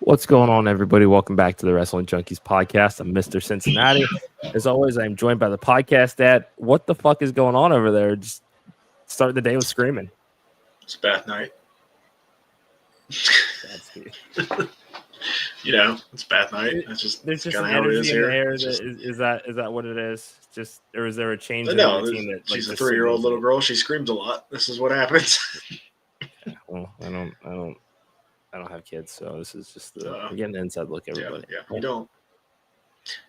What's going on, everybody? Welcome back to the Wrestling Junkies Podcast. I'm Mr. Cincinnati. As always, I'm joined by the podcast dad. What the fuck is going on over there? Just starting the day with screaming. It's a bath night. It's bath night. It's just there's just an energy in the air. Is that what it is? Just, or is there a change in the routine? That, she's a 3-year-old little girl. She screams a lot. This is what happens. Well, I don't have kids, so this is just I'm getting an inside look. Everybody, yeah.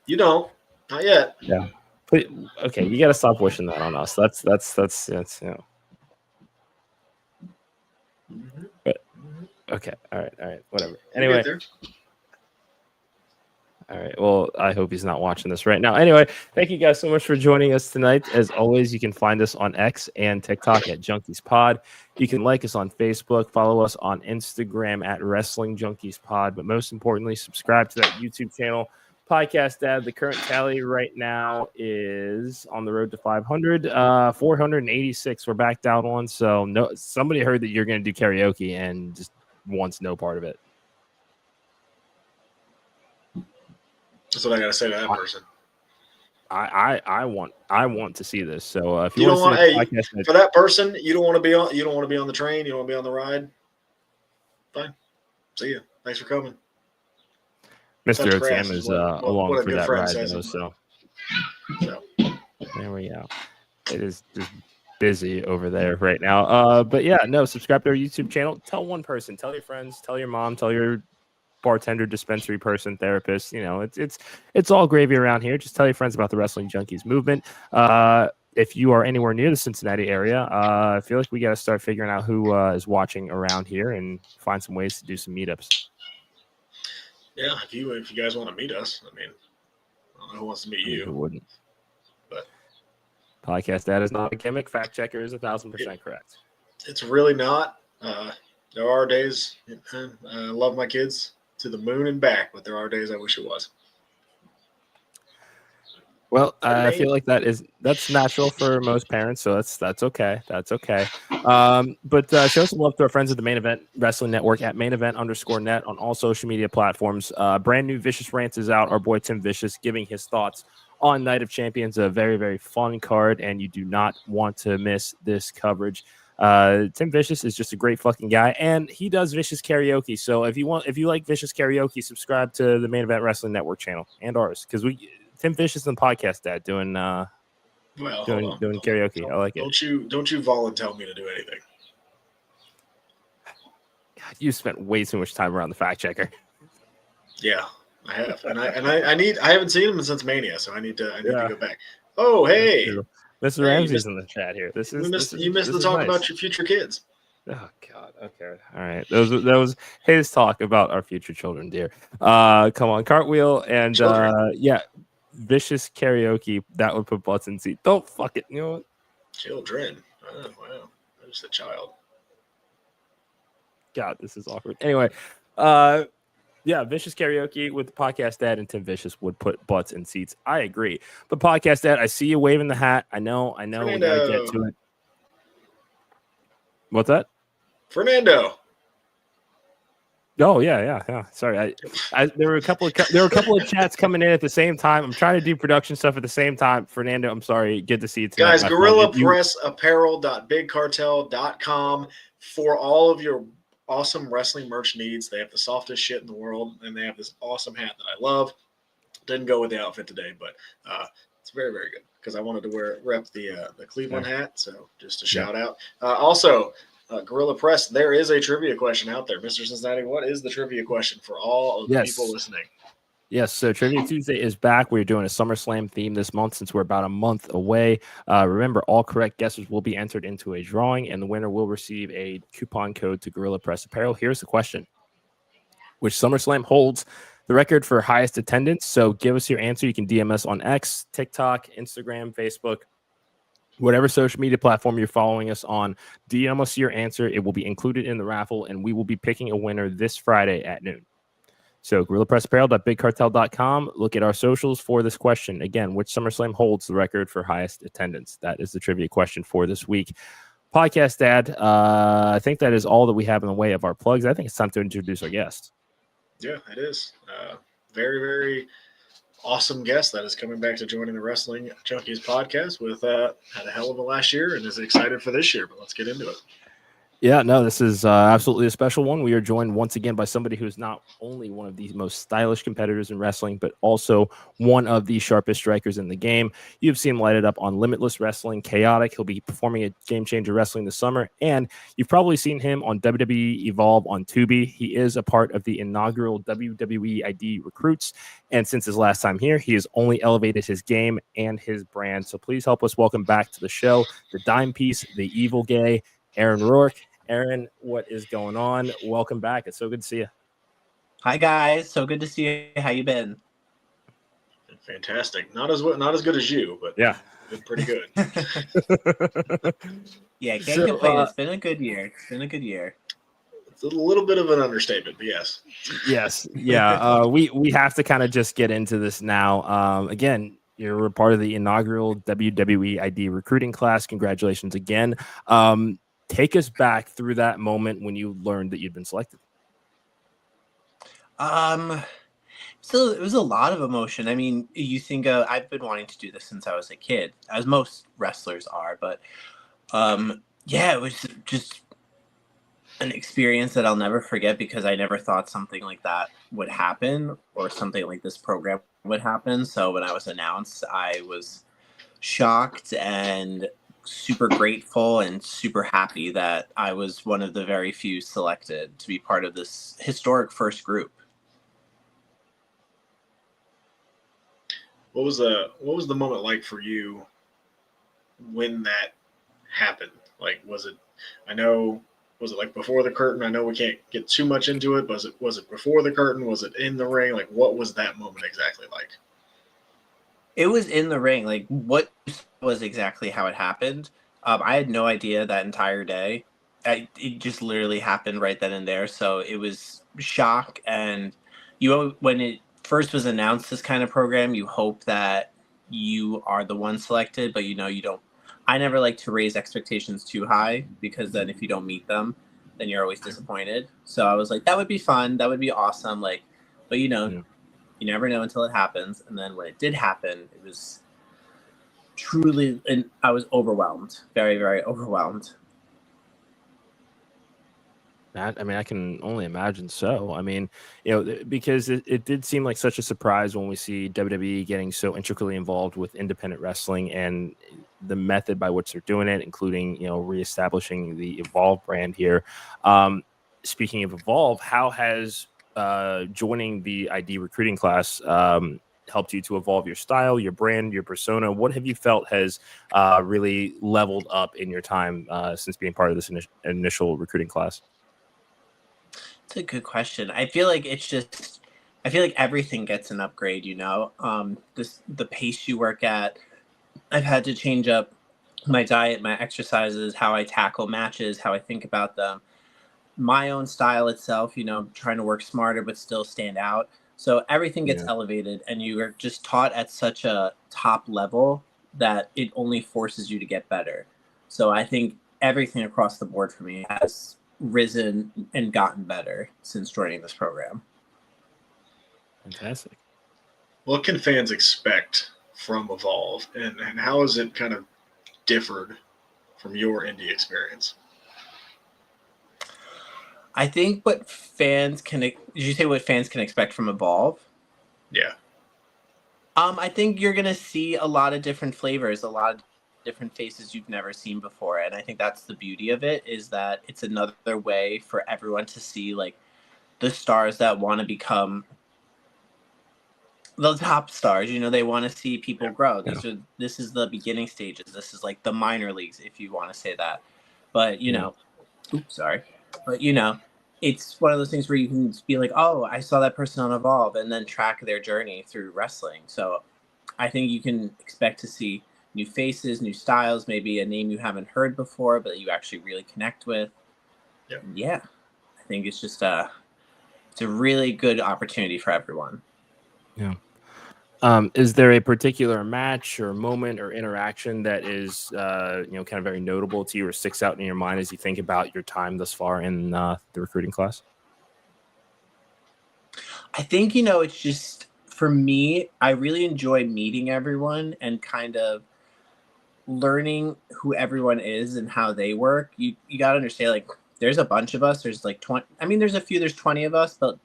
You don't. Not yet. Yeah. But, okay, you got to stop wishing that on us. That's Mm-hmm. But, okay, all right, whatever. Anyway. All right. Well, I hope he's not watching this right now. Anyway, thank you guys so much for joining us tonight. As always, you can find us on X and TikTok at Junkies Pod. You can like us on Facebook, follow us on Instagram at Wrestling Junkies Pod, but most importantly, subscribe to that YouTube channel. Podcast Dad, the current tally right now is on the road to 500, 486. We're back down one. So somebody heard that you're going to do karaoke and just wants no part of it. That's what I gotta say to that person. I want to see this. So if you don't want, for that person, you don't want to be on. You don't want to be on the train. You don't want to be on the ride. Fine. See ya. Thanks for coming. Mr. Otam is along for that ride, though. So there we go. It is just busy over there right now. But yeah, no. Subscribe to our YouTube channel. Tell one person. Tell your friends. Tell your mom. Tell your bartender, dispensary person, therapist. It's all gravy around here. Just tell your friends about the Wrestling Junkies movement. If you are anywhere near the Cincinnati area, I feel like we got to start figuring out who is watching around here and find some ways to do some meetups. Yeah, if you guys want to meet us, I don't know who wants to meet you. Who wouldn't? But podcast that is not a gimmick. Fact checker is 1,000% correct. It's really not. There are days I love my kids to the moon and back, but there are days I wish it was. Well, I feel like that's natural for most parents, so that's okay. That's okay. But show some love to our friends at the Main Event Wrestling Network at @main-event_net on all social media platforms. Brand new Vicious Rants is out. Our boy Tim Vicious giving his thoughts on Night of Champions, a very, very fun card, and you do not want to miss this coverage. Tim Vicious is just a great fucking guy, and he does Vicious Karaoke. So if you like Vicious Karaoke, subscribe to the Main Event Wrestling Network channel and ours, because Tim Vicious and Podcast Dad doing karaoke. I like it. Don't you volunteer me to do anything. God, you spent way too much time around the fact checker. Yeah, I have, and I haven't seen him since Mania, so I need to go back. Oh, hey. Mr. Ramsey's in the chat here. You missed the talk about your future kids. Oh God. Okay. All right. That was his talk about our future children, dear. Come on, cartwheel and Vicious Karaoke. That would put butts in seat. Don't fuck it. You know what? Children. Oh, wow. I'm just a child. God, this is awkward. Anyway, Vicious Karaoke with the Podcast Dad and Tim Vicious would put butts in seats. I agree. But Podcast Dad, I see you waving the hat. I know. Fernando. We gotta get to it. What's that? Fernando. Oh yeah. Sorry, there were a couple of chats coming in at the same time. I'm trying to do production stuff at the same time. Fernando, I'm sorry. Good to see you tonight, guys. GorillaPressApparel.BigCartel.com for all of your awesome wrestling merch needs. They have the softest shit in the world, and they have this awesome hat that I love. Didn't go with the outfit today, but it's very, very good because I wanted to rep the Cleveland hat. So just a shout out. Also, Gorilla Press, there is a trivia question out there. Mr. Cincinnati, what is the trivia question for all of the people listening? Yes, so Trivia Tuesday is back. We're doing a SummerSlam theme this month since we're about a month away. Remember, all correct guesses will be entered into a drawing, and the winner will receive a coupon code to Gorilla Press Apparel. Here's the question. Which SummerSlam holds the record for highest attendance? So give us your answer. You can DM us on X, TikTok, Instagram, Facebook, whatever social media platform you're following us on. DM us your answer. It will be included in the raffle, and we will be picking a winner this Friday at noon. So GorillaPressApparel.BigCartel.com. Look at our socials for this question. Again, which SummerSlam holds the record for highest attendance? That is the trivia question for this week. Podcast Dad, I think that is all that we have in the way of our plugs. I think it's time to introduce our guest. Yeah, it is. Very, very awesome guest that is coming back to joining the Wrestling Junkies podcast with had a hell of a last year and is excited for this year, but let's get into it. Yeah, no, this is absolutely a special one. We are joined once again by somebody who is not only one of the most stylish competitors in wrestling, but also one of the sharpest strikers in the game. You've seen him lighted up on Limitless Wrestling, Chaotic. He'll be performing at Game Changer Wrestling this summer, and you've probably seen him on WWE Evolve on Tubi. He is a part of the inaugural WWE ID recruits, and since his last time here, he has only elevated his game and his brand. So please help us welcome back to the show, the dime piece, the evil gay, Aaron Rourke. Aaron, what is going on? Welcome back. It's so good to see you. Hi guys, so good to see you. How you been? Fantastic. Not as good as you, but yeah, been pretty good. Yeah, can't complain. It's been a good year. It's a little bit of an understatement, but yes. Yes, yeah. We have to kind of just get into this now. Again, you're a part of the inaugural WWE ID recruiting class. Congratulations again. Take us back through that moment when you learned that you'd been selected. So it was a lot of emotion. I mean, you think I've been wanting to do this since I was a kid, as most wrestlers are, but yeah, it was just an experience that I'll never forget because I never thought something like that would happen or something like this program would happen. So when I was announced, I was shocked and super grateful and super happy that I was one of the very few selected to be part of this historic first group. What was the moment like for you when that happened? Like, was it like before the curtain? I know we can't get too much into it, but was it before the curtain? Was it in the ring? Like, what was that moment exactly like? It was in the ring. Like, what was exactly how it happened? I had no idea that entire day. It just literally happened right then and there. So it was shock. And when it first was announced, this kind of program, you hope that you are the one selected, but you don't. I never like to raise expectations too high because then if you don't meet them, then you're always disappointed. So I was like, that would be fun. That would be awesome. Like, but you never know until it happens. And then when it did happen, it was truly, and I was overwhelmed, very, very overwhelmed. I mean, I can only imagine so. I mean, because it did seem like such a surprise when we see WWE getting so intricately involved with independent wrestling and the method by which they're doing it, including, reestablishing the Evolve brand here. Speaking of Evolve, how has joining the ID recruiting class helped you to evolve your style, your brand, your persona? What have you felt has really leveled up in your time since being part of this initial recruiting class? It's a good question. I feel like everything gets an upgrade, the pace you work at. I've had to change up my diet, my exercises, how I tackle matches, how I think about them. My own style itself, trying to work smarter but still stand out. So everything gets elevated and you are just taught at such a top level that it only forces you to get better. So I think everything across the board for me has risen and gotten better since joining this program. Fantastic. What can fans expect from Evolve, and how has it kind of differed from your indie experience? I think did you say what fans can expect from Evolve? Yeah. I think you're going to see a lot of different flavors, a lot of different faces you've never seen before. And I think that's the beauty of it, is that it's another way for everyone to see like the stars that want to become the top stars. They want to see people grow. This is the beginning stages. This is like the minor leagues, if you want to say that. But, oops, sorry. But, it's one of those things where you can be like, oh, I saw that person on Evolve, and then track their journey through wrestling. So I think you can expect to see new faces, new styles, maybe a name you haven't heard before, but you actually really connect with. Yep. Yeah. I think it's just it's a really good opportunity for everyone. Yeah. Is there a particular match or moment or interaction that is, kind of very notable to you or sticks out in your mind as you think about your time thus far in the recruiting class? I think, you know, it's just, for me, I really enjoy meeting everyone and kind of learning who everyone is and how they work. You got to understand, like, there's a bunch of us. There's like 20. I mean, there's 20 of us, but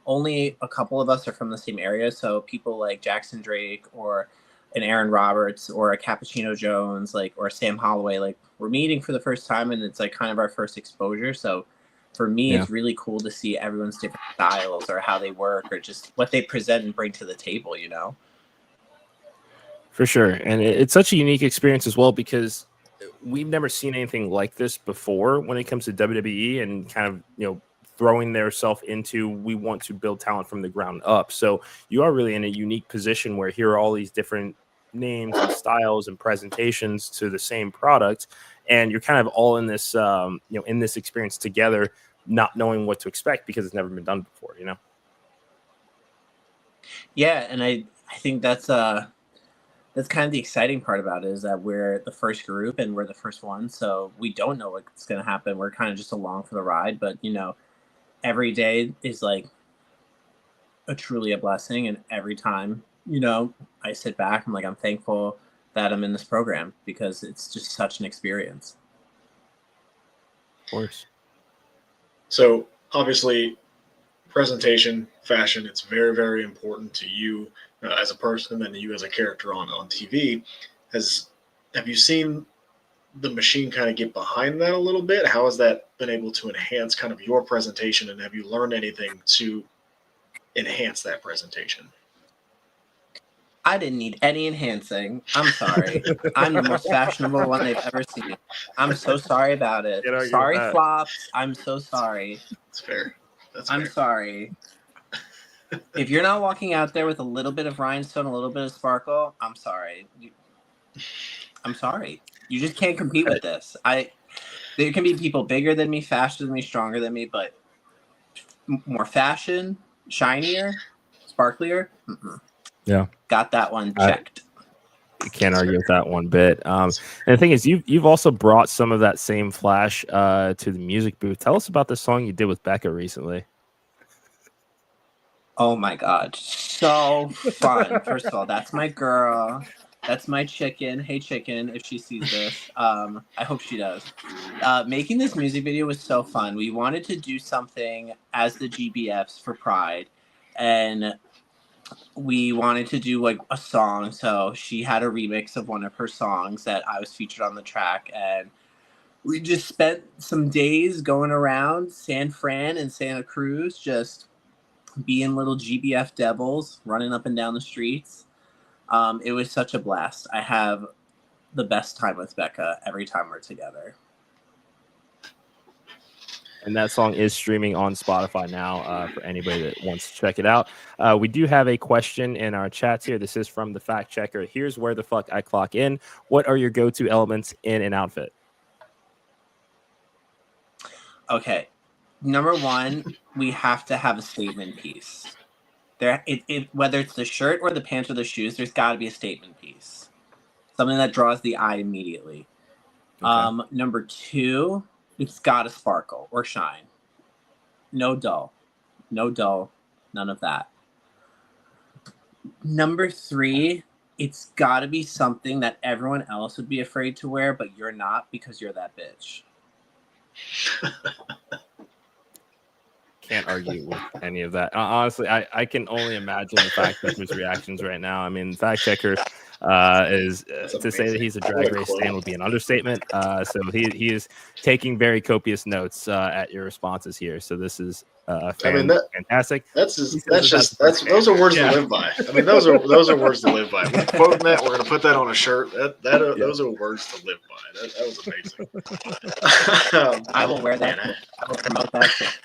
only a couple of us are from the same area. So people like Jackson Drake or an Aaron Roberts or a Cappuccino Jones, like, or Sam Holloway, like, we're meeting for the first time and it's like kind of our first exposure. So for me, it's really cool to see everyone's different styles or how they work or just what they present and bring to the table, you know? For sure. And it's such a unique experience as well because we've never seen anything like this before when it comes to WWE and kind of, you know, throwing their self into, we want to build talent from the ground up. So you are really in a unique position where here are all these different names and styles and presentations to the same product. And you're kind of all in this, in this experience together, not knowing what to expect because it's never been done before, you know? Yeah. And I think that's kind of the exciting part about it, is that we're the first group and we're the first one. So we don't know what's going to happen. We're kind of just along for the ride, but, you know, every day is like truly a blessing. And every time, you know, I sit back, I'm thankful that I'm in this program because it's just such an experience. Of course. So obviously presentation, fashion, it's very, very important to you as a person and you as a character on TV. Have you seen the machine kind of get behind that a little bit? How has that been able to enhance kind of your presentation, and have you learned anything to enhance that presentation? I didn't need any enhancing. I'm sorry. I'm the most fashionable one they've ever seen. I'm so sorry about it. Sorry, flops. I'm so sorry. That's fair. I'm sorry. If you're not walking out there with a little bit of rhinestone, a little bit of sparkle, I'm sorry. I'm sorry. You just can't compete with this. There can be people bigger than me, faster than me, stronger than me, but more fashion, shinier, sparklier. Yeah. Got that one checked. You can't argue with that one bit. And the thing is, you've also brought some of that same flash to the music booth. Tell us about the song you did with Becca recently. Oh my God. So fun. First of all, that's my girl. That's my chicken. Hey, chicken, if she sees this. I hope she does. Making this music video was so fun. We wanted to do something as the GBFs for Pride. And we wanted to do like a song. So she had a remix of one of her songs that I was featured on the track. And we just spent some days going around San Fran and Santa Cruz, just being little GBF devils, running up and down the streets. It was such a blast. I have the best time with Becca every time we're together. And that song is streaming on Spotify now for anybody that wants to check it out. We do have a question in our chats here. This is from the fact checker. Here's where the fuck I clock in. What are your go-to elements in an outfit? Okay. Number one, we have to have a statement piece. Whether it's the shirt or the pants or the shoes, there's got to be a statement piece. Something that draws the eye immediately. Okay. Number two, it's got to sparkle or shine. No dull. No dull. None of that. Number three, it's got to be something that everyone else would be afraid to wear, but you're not because you're that bitch. Can't argue with any of that. Honestly, I can only imagine the fact checker's reactions right now. I mean, fact checker is to say that he's a drag race stan would be an understatement. So he is taking very copious notes at your responses here. So this is fantastic. Those are words to live by. I mean, those are words to live by. We're quoting that. We're going to put that on a shirt. Those are words to live by. That was amazing. I will wear that. I will promote that.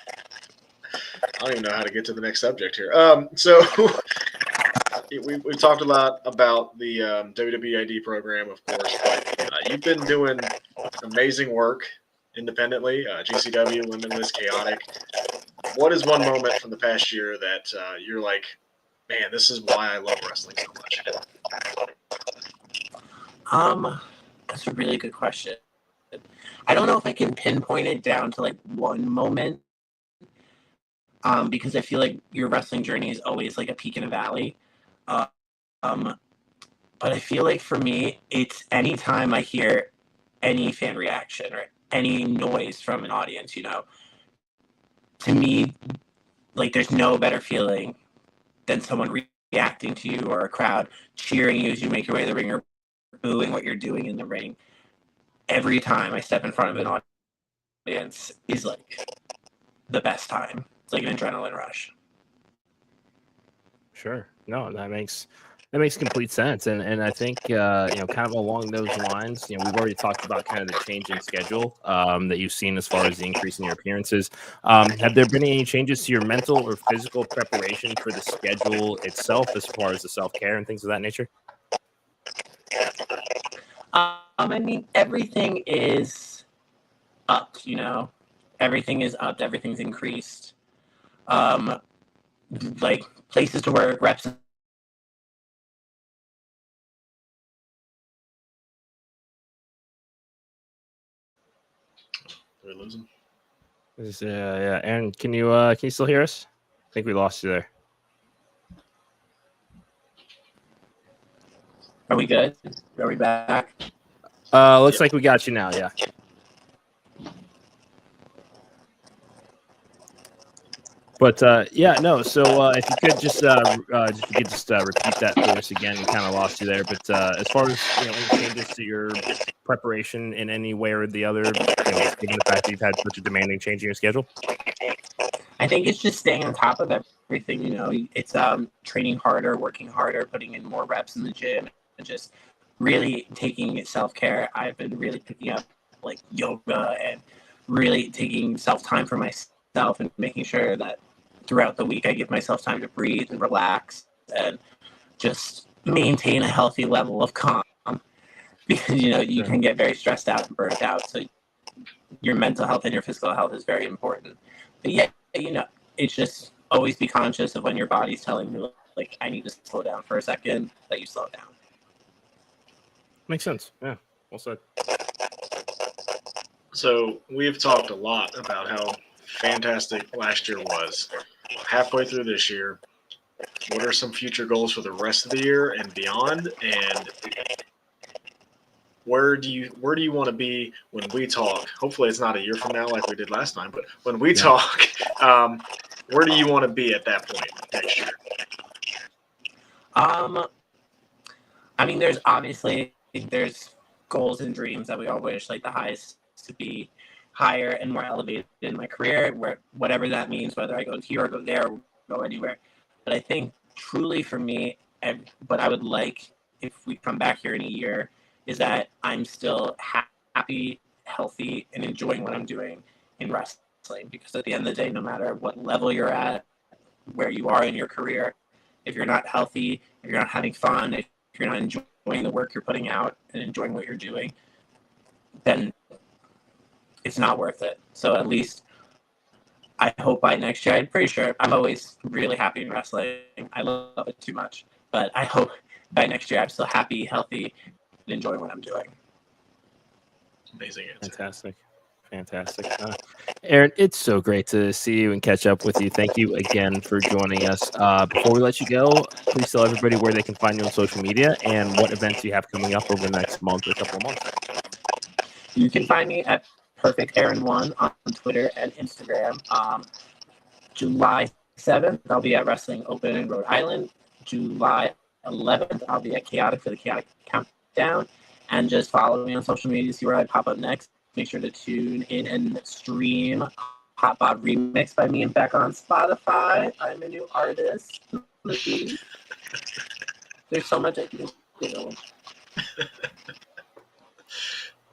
I don't even know how to get to the next subject here. So we've talked a lot about the WWE ID program, of course, but you've been doing amazing work independently, GCW, Limitless, Chaotic. What is one moment from the past year that you're like, man, this is why I love wrestling so much? That's a really good question. I don't know if I can pinpoint it down to like one moment. because I feel like your wrestling journey is always like a peak and a valley. Um, but I feel like for me, it's anytime I hear any fan reaction or any noise from an audience, to me, like there's no better feeling than someone reacting to you or a crowd cheering you as you make your way to the ring or booing what you're doing in the ring. Every time I step in front of an audience is like the best time. It's like an adrenaline rush. Sure. No, that makes complete sense. And I think kind of along those lines, we've already talked about kind of the change in schedule that you've seen as far as the increase in your appearances. Have there been any changes to your mental or physical preparation for the schedule itself as far as the self-care and things of that nature? I mean, everything is up, everything is up, everything's increased. Like places to work, reps. Did we lose him? Yeah. Aaron, can you still hear us? I think we lost you there. Are we good? Are we back? Looks like we got you now. Yeah. But no. So if you could just repeat that for us again, we kind of lost you there. But as far as any changes to your preparation in any way or the other, given the fact that you've had such a demanding change in your schedule, I think it's just staying on top of everything. It's training harder, working harder, putting in more reps in the gym, and just really taking self-care. I've been really picking up like yoga and really taking self-time for myself and making sure that throughout the week I give myself time to breathe and relax and just maintain a healthy level of calm, because you can get very stressed out and burnt out, so your mental health and your physical health is very important. But yeah, it's just always be conscious of when your body's telling you like I need to slow down for a second, that you slow down. Makes sense. Yeah, well said. So we've talked a lot about how fantastic last year was. Halfway through this year, what are some future goals for the rest of the year and beyond? And where do you want to be when we talk? Hopefully it's not a year from now like we did last time, but when we talk, where do you want to be at that point next year? I mean, there's goals and dreams that we all wish, like the highest to be higher and more elevated in my career, whatever that means, whether I go here or go there or go anywhere. But I think truly for me, what I would like if we come back here in a year is that I'm still happy, healthy, and enjoying what I'm doing in wrestling. Because at the end of the day, no matter what level you're at, where you are in your career, if you're not healthy, if you're not having fun, if you're not enjoying the work you're putting out and enjoying what you're doing, then it's not worth it. So at least I hope by next year, I'm pretty sure I'm always really happy in wrestling. I love it too much. But I hope by next year I'm still happy, healthy, and enjoying what I'm doing. Amazing answer. Fantastic. Aaron, it's so great to see you and catch up with you. Thank you again for joining us. Before we let you go, please tell everybody where they can find you on social media and what events you have coming up over the next month or couple of months. You can find me at Perfect Aaron 1 on Twitter and Instagram. July 7th, I'll be at Wrestling Open in Rhode Island. July 11th, I'll be at Chaotic for the Chaotic Countdown. And just follow me on social media to see where I pop up next. Make sure to tune in and stream Hot Bod Remix by me and Beck on Spotify. I'm a new artist. There's so much I can do.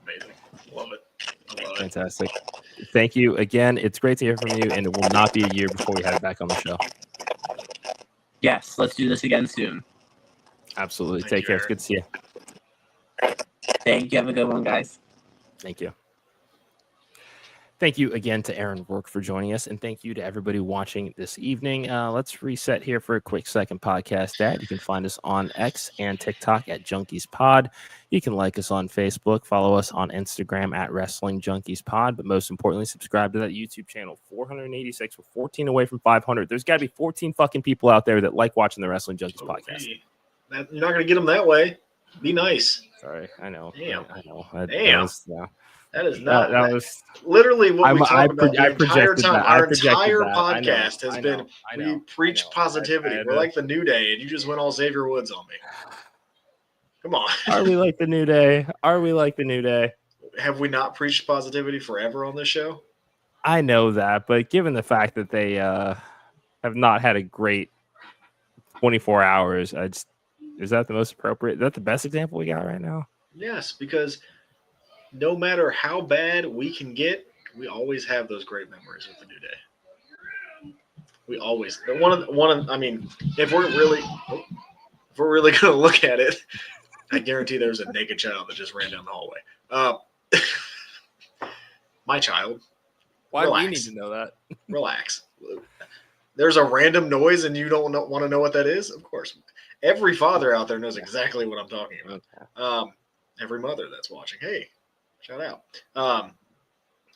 Amazing. Love it. Fantastic. Thank you again. It's great to hear from you, and it will not be a year before we have you back on the show. Yes, let's do this again soon. Absolutely. Take care. It's good to see you. Thank you. Have a good one, guys. Thank you. Thank you again to Aaron Rourke for joining us, and thank you to everybody watching this evening. Let's reset here for a quick second. Podcast that you can find us on X and TikTok at Junkies Pod. You can like us on Facebook, follow us on Instagram at Wrestling Junkies Pod, but most importantly, subscribe to that YouTube channel. 486, we're 14 away from 500. There's got to be 14 fucking people out there that like watching the Wrestling Junkies podcast. You're not going to get them that way. Be nice. Sorry, I know. Damn. I know. Damn. That is not. That was literally what we talked about the entire time. That. Our entire podcast has been we preach positivity. I We're like the New Day, and you just went all Xavier Woods on me. Come on. Are we like the New Day? Are we like the New Day? Have we not preached positivity forever on this show? I know that, but given the fact that they have not had a great 24 hours, is that the most appropriate? Is that the best example we got right now? Yes, because no matter how bad we can get, we always have those great memories with the New Day. We always I mean, if we're really going to look at it, I guarantee there's a naked child that just ran down the hallway. My child. Why do we need to know that? Relax. There's a random noise and you don't want to know what that is? Of course. Every father out there knows exactly what I'm talking about. Every mother that's watching. Hey, shout out. God,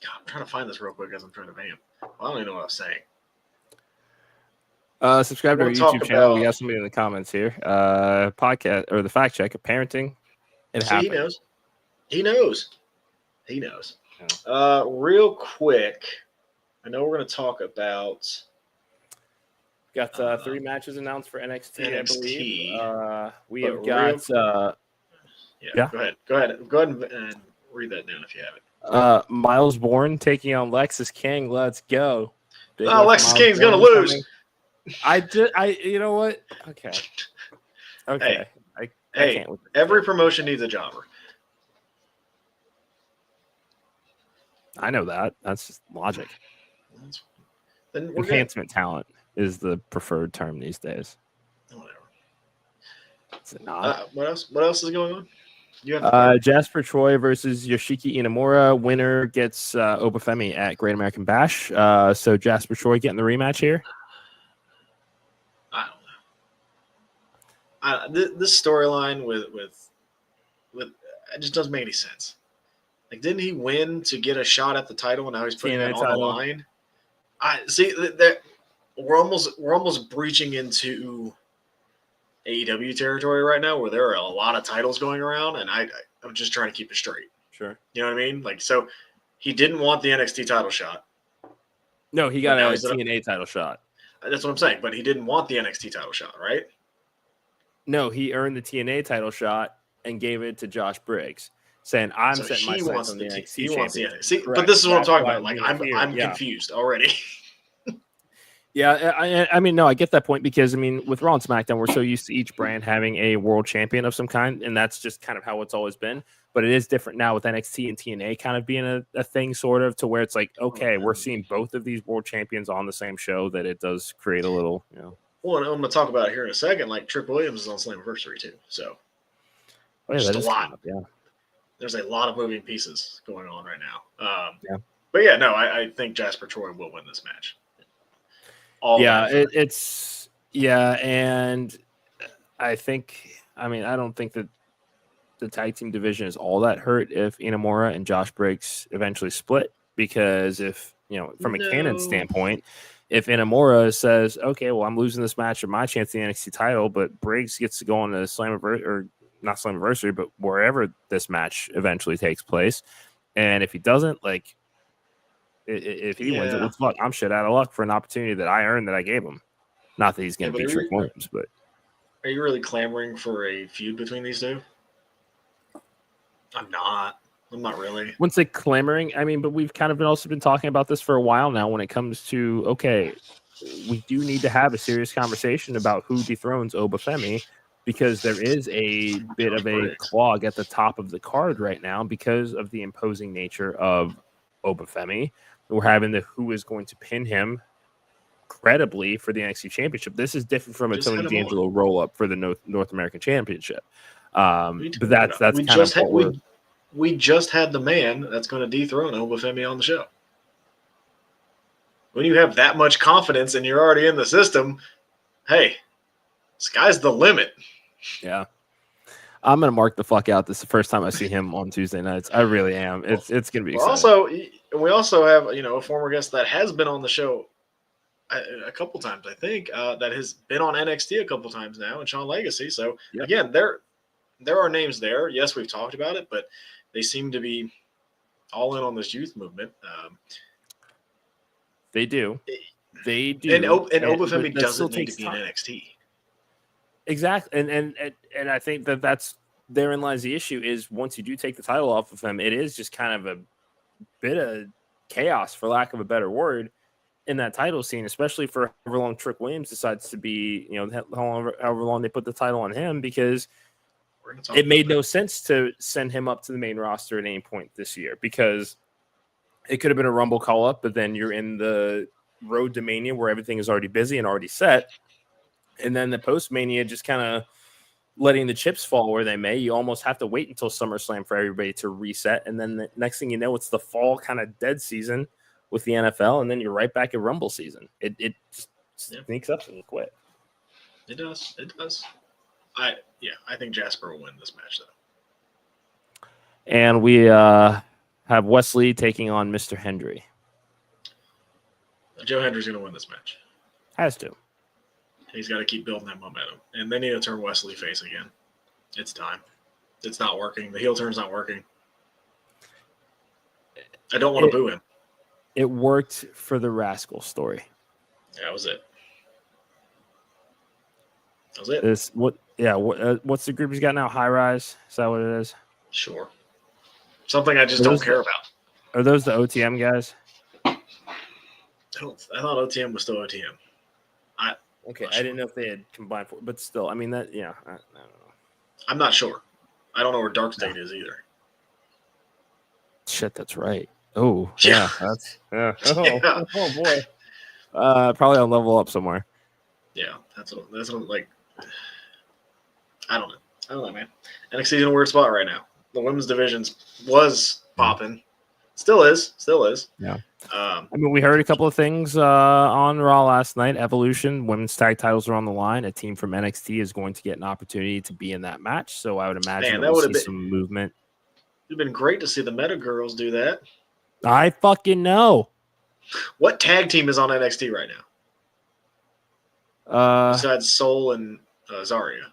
I'm trying to find this real quick as I'm trying to vamp. I don't even know what I was saying. Subscribe to our YouTube channel. We got somebody in the comments here. Podcast or the fact check of parenting. He knows. He knows. Yeah. Real quick, I know we're going to talk about. Got 3 matches announced for NXT. I believe. We have got. Yeah. Go ahead and read that down if you have it. Miles Bourne taking on Lexis King. Let's go. Lexis King's going to lose. You know what? Okay. Hey, every promotion needs a jobber. I know that. That's just logic. Then enhancement talent is the preferred term these days. Whatever. Is it not? What else? What else is going on? You have Jasper Troy versus Yoshiki Inamura. Winner gets Obafemi at Great American Bash. So Jasper Troy getting the rematch here. I don't know. This storyline with it just doesn't make any sense. Like, didn't he win to get a shot at the title, and now he's putting it on the line? I see that we're almost breaching into AEW territory right now, where there are a lot of titles going around, and I'm just trying to keep it straight. Sure, you know what I mean? Like, so he didn't want the NXT title shot. No, he got a TNA title shot. That's what I'm saying, but he didn't want the NXT title shot, right? No, he earned the TNA title shot and gave it to Josh Briggs, saying, "I'm setting my sights on the NXT." He wants the NXT. See, but this is what I'm talking about. Like, I'm confused already. Yeah, I mean, no, I get that point because, I mean, with Raw and SmackDown, we're so used to each brand having a world champion of some kind, and that's just kind of how it's always been. But it is different now with NXT and TNA kind of being a thing, sort of, to where it's like, okay, we're seeing both of these world champions on the same show, that it does create a little, you know. Well, and I'm going to talk about it here in a second. Like, Trick Williams is on Slammiversary, too. So, just a lot. Yeah. There's a lot of moving pieces going on right now. But, yeah, no, I think Jasper Troy will win this match. And I think, I mean, I don't think that the tag team division is all that hurt if Inamura and Josh Briggs eventually split, because if, you know, from a canon standpoint, if Inamura says, okay, well, I'm losing this match or my chance at the NXT title, but Briggs gets to go on to Slammiversary, or not Slammiversary, but wherever this match eventually takes place, and if he doesn't, like, if he wins it, well, fuck, I'm shit out of luck for an opportunity that I earned, that I gave him. Not that he's going to beat Trick Williams, but. Are you really clamoring for a feud between these two? I'm not really. Wouldn't say clamoring. I mean, but we've kind of also been talking about this for a while now when it comes to, okay, we do need to have a serious conversation about who dethrones Obafemi, because there is a bit of a clog at the top of the card right now because of the imposing nature of Obafemi. We're having the who is going to pin him credibly for the NXT Championship. This is different from a Tony D'Angelo roll up for the North American Championship. But that's we just had the man that's going to dethrone Obafemi on the show. when you have that much confidence and you're already in the system, hey, sky's the limit. Yeah. I'm gonna mark the fuck out. This is the first time I see him on Tuesday nights. I really am. It's gonna be exciting. We also have a former guest that has been on the show a couple times, I think, that has been on NXT a couple times now, and Sean Legacy. So again, there are names there. Yes, we've talked about it, but they seem to be all in on this youth movement. They do. And Obafemi doesn't need to be in NXT. Exactly, and I think that's therein lies the issue. Is once you do take the title off of him, it is just kind of a bit of chaos, for lack of a better word, in that title scene, especially for however long Trick Williams decides to be, however long they put the title on him, because it made no sense to send him up to the main roster at any point this year, because it could have been a Rumble call up, but then you're in the road to Mania where everything is already busy and already set. And then the post-Mania, just kind of letting the chips fall where they may. You almost have to wait until SummerSlam for everybody to reset. And then the next thing you know, it's the fall kind of dead season with the NFL. And then you're right back at Rumble season. It just sneaks up and quit. It does. It does. I think Jasper will win this match, though. And we have Wesley taking on Mr. Hendry. Joe Hendry's going to win this match. Has to. He's got to keep building that momentum. And they need to turn Wesley face again. It's time. It's not working. The heel turn's not working. I don't want to boo him. It worked for the Rascal story. Yeah, that was it. That was it. What's the group he's got now? High Rise? Is that what it is? Sure. Something I just don't care about. Are those the OTM guys? I thought OTM was still OTM. Okay, I didn't know if they had combined for, but still, I mean that. Yeah, I don't know. I'm not sure. I don't know where Dark State is either. Shit, that's right. Oh, yeah, that's Yeah. Oh boy. Probably on Level Up somewhere. Yeah, that's what like. I don't know, man. NXT's in a weird spot right now. The women's divisions was popping, still is. Yeah. I mean, we heard a couple of things on Raw last night. Evolution, women's tag titles are on the line. A team from NXT is going to get an opportunity to be in that match. So I would imagine we'll see some movement. It'd been great to see the Meta Girls do that. I fucking know. What tag team is on NXT right now? Besides Soul and Zarya.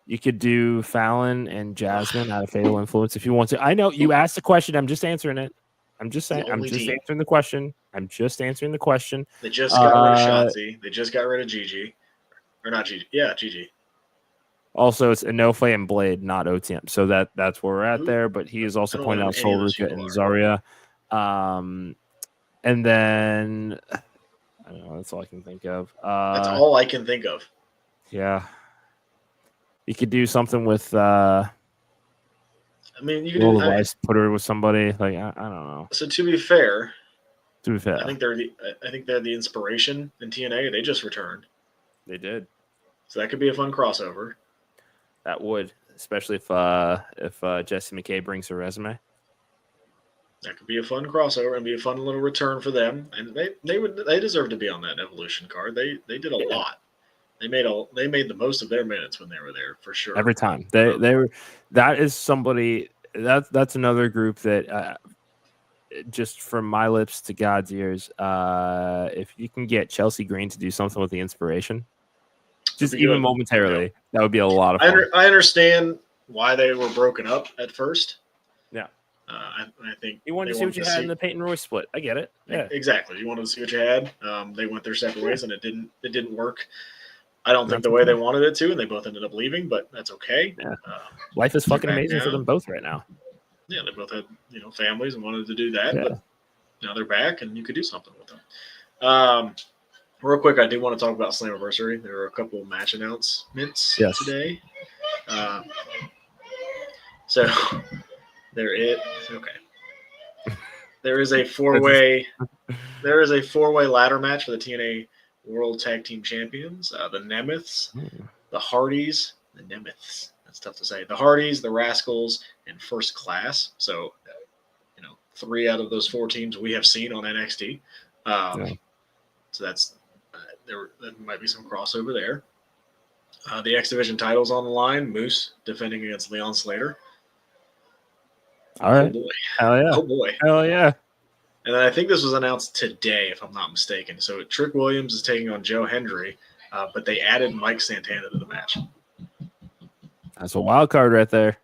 You could do Fallon and Jasmine out of Fatal Influence if you want to. I know you asked the question. I'm just answering it. I'm just saying. I'm just answering the question. They just got rid of Shotzi. They just got rid of Gigi. Or not Gigi. Yeah, Gigi. Also, it's Inoue and Blade, not OTM. So that's where we're at there. But he is also pointing out Sol Ruka and Zarya. And then I don't know. That's all I can think of. That's all I can think of. Yeah. You could do something with. I mean, you could do put her with somebody like I don't know. So to be fair, I think they're the inspiration in TNA. They just returned. They did. So that could be a fun crossover. That would, especially if Jessie McKay brings her resume. That could be a fun crossover and be a fun little return for them. And they deserve to be on that Evolution card. They did a lot. They made the most of their minutes when they were there for sure. Every time they were, that is somebody that's another group that just from my lips to God's ears. If you can get Chelsea Green to do something with the inspiration, just even momentarily, that would be a lot of fun. I understand why they were broken up at first. Yeah. I think you wanted to see what you had in the Peyton Royce split. I get it. Yeah, exactly. You wanted to see what you had. They went their separate ways, and it didn't work. I don't think the way they wanted it to, and they both ended up leaving, but that's okay. Yeah. Life is fucking amazing for them both right now. Yeah, they both had families and wanted to do that, but now they're back, and you could do something with them. Real quick, I do want to talk about Slammiversary. There are a couple of match announcements today. So there is There is a four-way ladder match for the TNA World Tag Team Champions. The Nemeths, the Hardys, the Nemeths. That's tough to say. The Hardys, the Rascals, and First Class. So, 3 out of those 4 teams we have seen on NXT. So that's there might be some crossover there. The X Division titles on the line. Moose defending against Leon Slater. All right. Oh boy. Hell yeah. Oh boy. Hell yeah. And then I think this was announced today, if I'm not mistaken. So Trick Williams is taking on Joe Hendry, but they added Mike Santana to the match. That's a wild card right there.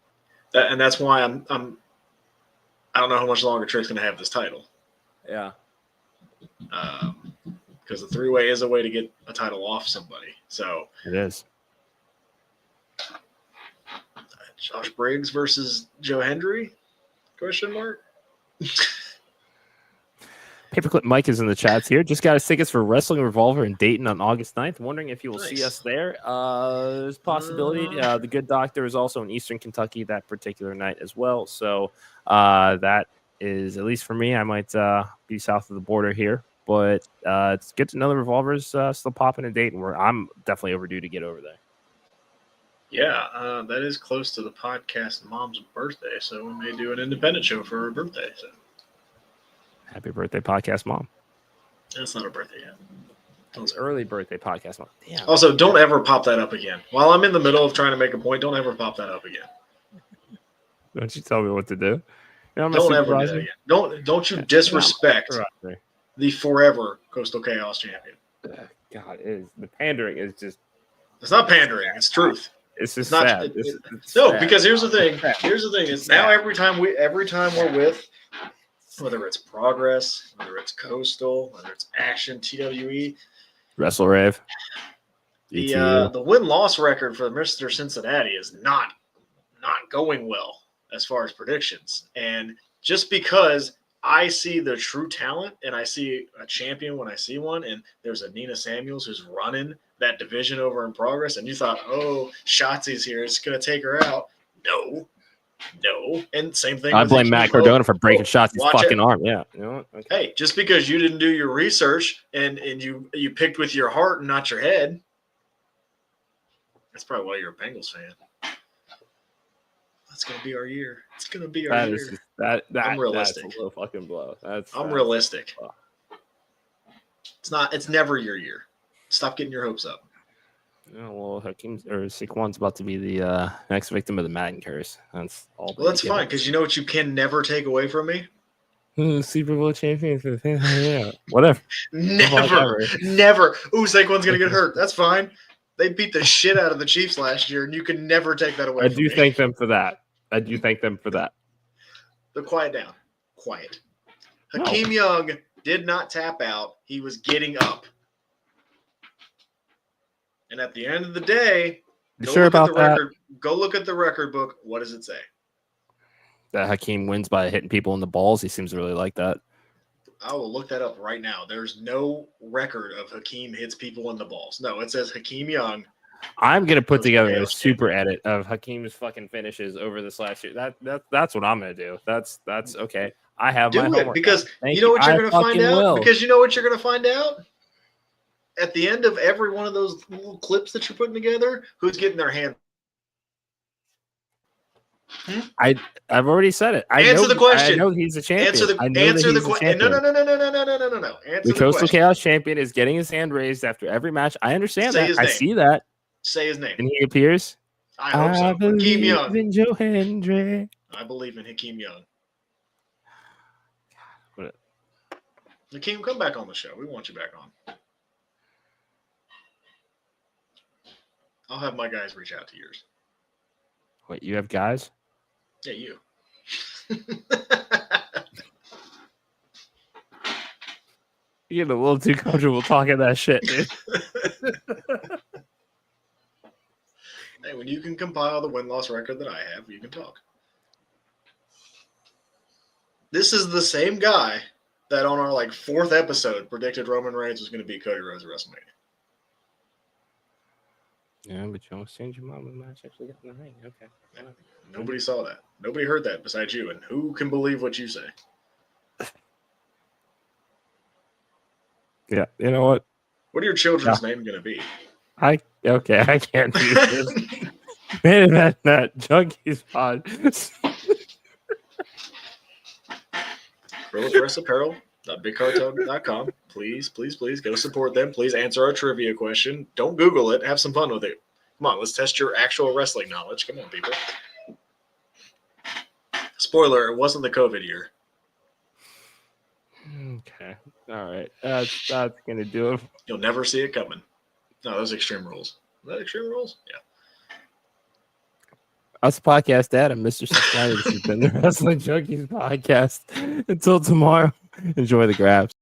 And that's why I don't know how much longer Trick's going to have this title. Yeah. Because the three-way is a way to get a title off somebody. So it is. Josh Briggs versus Joe Hendry? Question mark. Paperclip Mike is in the chats here. Just got his tickets for Wrestling Revolver in Dayton on August 9th. Wondering if you will see us there. There's a possibility. The Good Doctor is also in Eastern Kentucky that particular night as well. So that is, at least for me, I might be south of the border here. But it's good to know the Revolver's still popping in Dayton, where I'm definitely overdue to get over there. Yeah, that is close to the podcast mom's birthday, so we may do an independent show for her birthday. So. Happy birthday, podcast mom. That's not her birthday yet. It's early birthday, podcast mom. Damn. Also, don't ever pop that up again. While I'm in the middle of trying to make a point, don't ever pop that up again. Don't you tell me what to do. Don't ever do that again. Don't you disrespect the forever Coastal Chaos champion. God, the pandering is just. It's not pandering. It's truth. It's just not, sad. No, because here's the thing. Here's the thing. Is now every time we're with, whether it's Progress, whether it's Coastal, whether it's Action, TWE, Wrestle Rave, the win-loss record for Mr. Cincinnati is not going well as far as predictions. And just because I see the true talent and I see a champion when I see one, and there's a Nina Samuels who's running that division over in Progress, and you thought, oh, Shotzi's here, it's going to take her out. No. And same thing. I blame Matt Cardona for breaking Shotzi's fucking arm. Yeah. You know what? Okay. Hey, just because you didn't do your research and you picked with your heart and not your head, that's probably why you're a Bengals fan. That's going to be our year. It's going to be our year. I'm realistic. That's a little fucking blow. I'm realistic. It's never your year. Stop getting your hopes up. Yeah, well, Saquon's about to be the next victim of the Madden curse. That's all. Well, that's fine, because you know what you can never take away from me? Super Bowl champion. Yeah, whatever. Never. Ooh, Saquon's going to get hurt. That's fine. They beat the shit out of the Chiefs last year, and you can never take that away from me. I do thank them for that. But quiet down. Quiet. Hakeem Young did not tap out. He was getting up. And at the end of the day, go look at the record book. What does it say? That Hakeem wins by hitting people in the balls. He seems to really like that. I will look that up right now. There's no record of Hakeem hits people in the balls. No, it says Hakeem Young. I'm gonna put together a super edit of Hakeem's fucking finishes over this last year. That's what I'm gonna do. That's okay. I have my homework. Because you know what you're gonna find out. Because you know what you're gonna find out. At the end of every one of those little clips that you're putting together, who's getting their hand? I've already said it. Answer the question. I know he's a champion. Answer the question. No. The Coastal Chaos champion is getting his hand raised after every match. I understand that. I see that. Say his name. And he appears. I hope so. Hakeem Young. In Joe Hendry. I believe in Hakeem Young. Hakeem, come back on the show. We want you back on. I'll have my guys reach out to yours. Wait, you have guys? Yeah, you. You're getting a little too comfortable talking that shit, dude. Hey, when you can compile the win-loss record that I have, you can talk. This is the same guy that on our fourth episode predicted Roman Reigns was going to beat Cody Rhodes at WrestleMania. Yeah, but you almost changed your mind when the match actually got in the ring. Okay. Yeah, nobody saw that. Nobody heard that besides you. And who can believe what you say? Yeah, you know what? What are your children's name going to be? I can't do this. Man, that Junkies Pod. Gorilla Press Apparel, bigcartel.com. Please, please, please go support them. Please answer our trivia question. Don't Google it. Have some fun with it. Come on, let's test your actual wrestling knowledge. Come on, people. Spoiler, it wasn't the COVID year. Okay. All right. That's going to do it. You'll never see it coming. No, those Extreme Rules. Is that Extreme Rules? Yeah. Us podcast Adam, Mr. Cincinnati. This has been the Wrestling Junkies Podcast. Until tomorrow, enjoy the grabs.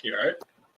You all right?